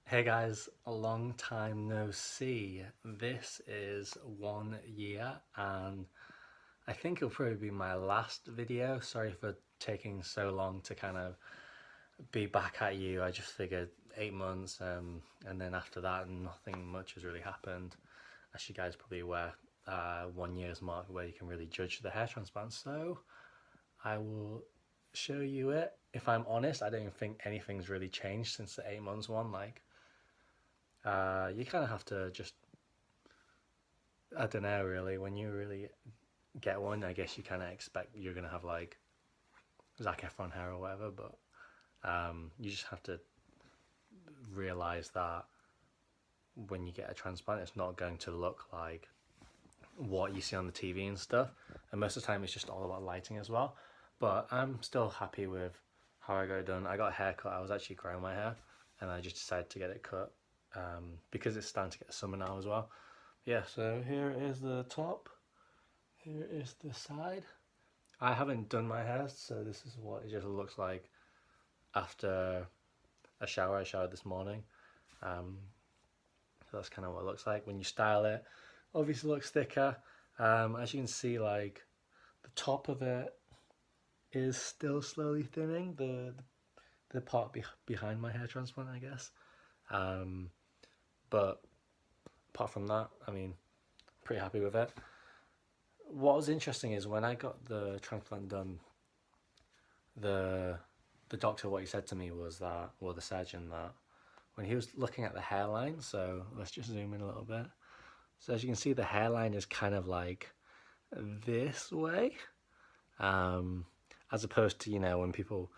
Hey guys, a long time no see. This is 1 year and I think it'll probably be my last video. Sorry for taking so long to kind of be back at you. I just figured 8 months and then after that nothing much has really happened. As you guys probably aware, 1 year's mark where you can really judge the hair transplant. So I will show you it. If I'm honest, I don't even think anything's really changed since the 8 months one. You kind of have to just, I don't know really, when you really get one, I guess you kind of expect you're going to have like Zac Efron hair or whatever, but you just have to realize that when you get a transplant, it's not going to look like what you see on the TV and stuff. And most of the time, it's just all about lighting as well. But I'm still happy with how I got it done. I got a haircut. I was actually growing my hair, and I just decided to get it cut because it's starting to get summer now as well. Yeah, so here is the top. Here is the side. I haven't done my hair, so this is what it just looks like after a shower. I showered this morning. So that's kind of what it looks like. When you style it, obviously it looks thicker. As you can see, like the top of it is still slowly thinning, the part behind my hair transplant, I guess. But apart from that, I mean, pretty happy with it. What was interesting is when I got the transplant done, the doctor, what he said to me was that, or the surgeon, that when he was looking at the hairline, so let's just zoom in a little bit. So as you can see, the hairline is kind of like this way, as opposed to, you know, when people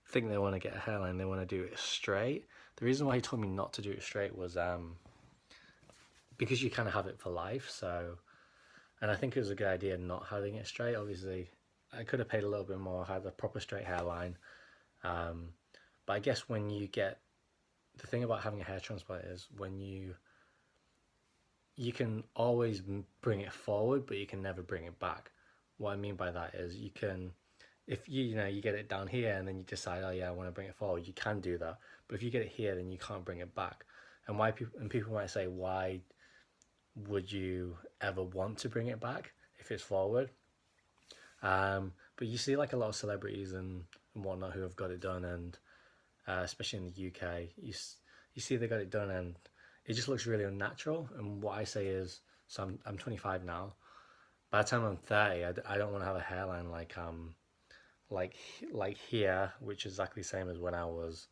think they want to get a hairline, they want to do it straight. The reason why he told me not to do it straight was because you kind of have it for life. So, and I think it was a good idea not having it straight. Obviously, I could have paid a little bit more, had a proper straight hairline. But I guess when you get, the thing about having a hair transplant is when you can always bring it forward, but you can never bring it back. What I mean by that is you can, if you know, you get it down here and then you decide, oh yeah, I want to bring it forward, you can do that. But if you get it here, then you can't bring it back. And people might say, why would you ever want to bring it back if it's forward? But you see like a lot of celebrities and whatnot who have got it done, and especially in the UK, you see they got it done and it just looks really unnatural. And what I say is, so I'm 25 now. By the time I'm 30, I don't want to have a hairline like here, which is exactly the same as when I was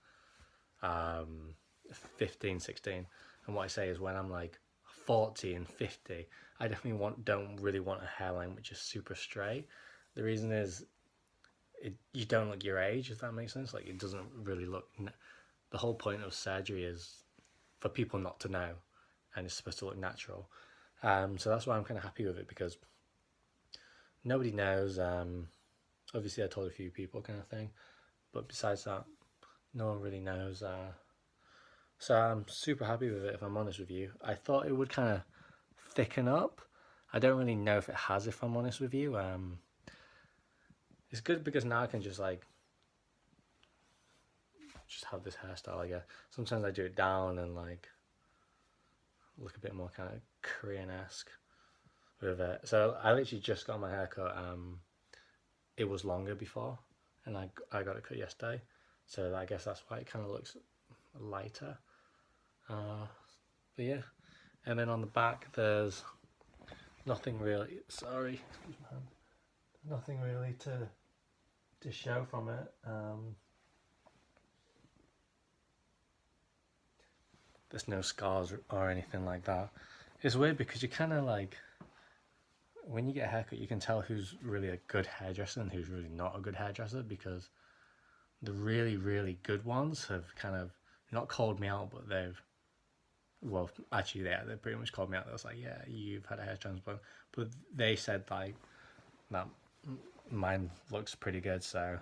15, 16. And what I say is, when I'm like 40 and 50, I definitely don't really want a hairline which is super straight. The reason is, you don't look your age, if that makes sense. Like, it doesn't really look. The whole point of surgery is for people not to know, and it's supposed to look natural. So that's why I'm kind of happy with it, because nobody knows. Obviously, I told a few people, kind of thing, but besides that, no one really knows. So I'm super happy with it, if I'm honest with you. I thought it would kind of thicken up. I don't really know if it has, if I'm honest with you. It's good because now I can just have this hairstyle, I guess. Sometimes I do it down and like look a bit more kind of Korean-esque with it. So I literally just got my haircut. It was longer before, and I got it cut yesterday. So I guess that's why it kind of looks lighter. But yeah, and then on the back there's nothing really. Sorry, excuse my hand. Nothing really to show from it. There's no scars or anything like that. It's weird because you kind of like, when you get a haircut, you can tell who's really a good hairdresser and who's really not a good hairdresser, because the really, really good ones have kind of not called me out, but well, actually they pretty much called me out. They was like, yeah, you've had a hair transplant, but they said like, that mine looks pretty good, so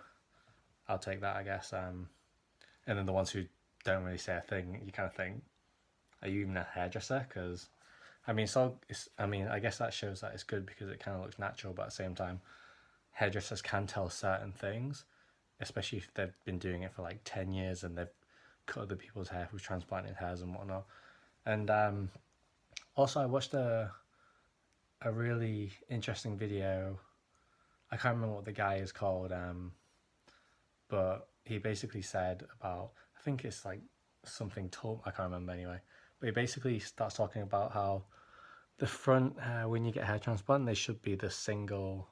I'll take that, I guess. And then the ones who don't really say a thing, you kind of think, are you even a hairdresser? Because I mean, I guess that shows that it's good because it kind of looks natural, but at the same time, hairdressers can tell certain things, especially if they've been doing it for like 10 years and they've cut other people's hair, who's transplanted hairs and whatnot. And also I watched a really interesting video. I can't remember what the guy is called, but he basically said about, I think it's like something Tillman, I can't remember anyway, but he basically starts talking about how the front hair, when you get a hair transplant, they should be the single,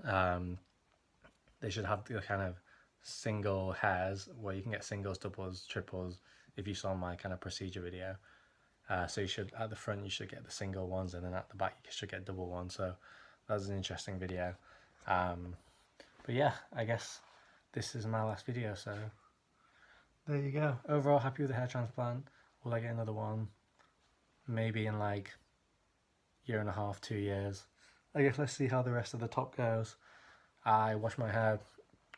they should have the kind of single hairs where you can get singles, doubles, triples, if you saw my kind of procedure video. So you should, at the front you should get the single ones, and then at the back you should get double ones. So that was an interesting video. But yeah, I guess this is my last video, so there you go. Overall happy with the hair transplant. Will I get another one? Maybe in like year and a half, 2 years. I guess let's see how the rest of the top goes. I wash my hair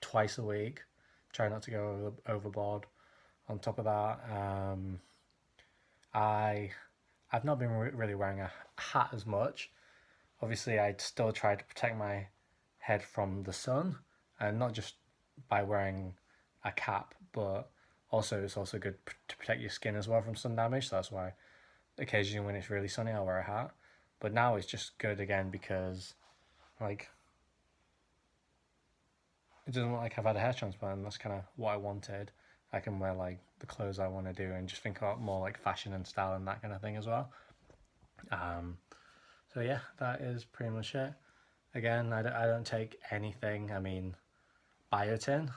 twice a week. Try not to go overboard. On top of that, I've not been really wearing a hat as much. Obviously, I still try to protect my head from the sun, and not just by wearing a cap, but also it's also good to protect your skin as well from sun damage. So that's why occasionally when it's really sunny, I'll wear a hat. But now it's just good again because, like, it doesn't look like I've had a hair transplant. That's kind of what I wanted. I can wear like the clothes I want to do and just think about more like fashion and style and that kind of thing as well. So yeah, that is pretty much it. Again, I don't take anything. I mean, biotin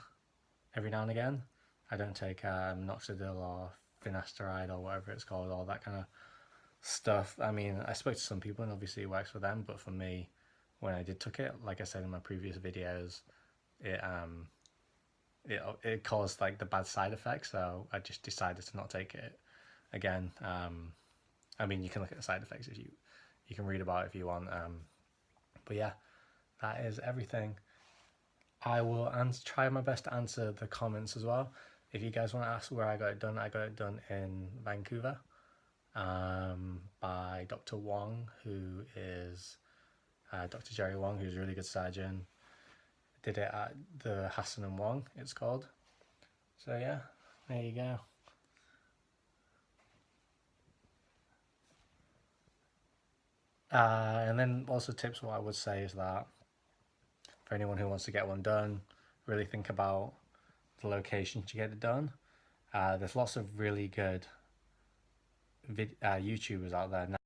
every now and again. I don't take minoxidil or finasteride or whatever it's called, all that kind of stuff. I mean, I spoke to some people and obviously it works for them, but for me, when I did took it, like I said in my previous videos, it caused like the bad side effects, so I just decided to not take it again. I mean, you can look at the side effects if you can read about it if you want. But yeah, that is everything. I will try my best to answer the comments as well. If you guys want to ask where I got it done in Vancouver, by Dr. Wong, who is Dr. Jerry Wong, who's a really good surgeon. Did it at the Hassan and Wong, it's called. So yeah, there you go. And then also tips, what I would say is that for anyone who wants to get one done, really think about the location to get it done. There's lots of really good YouTubers out there now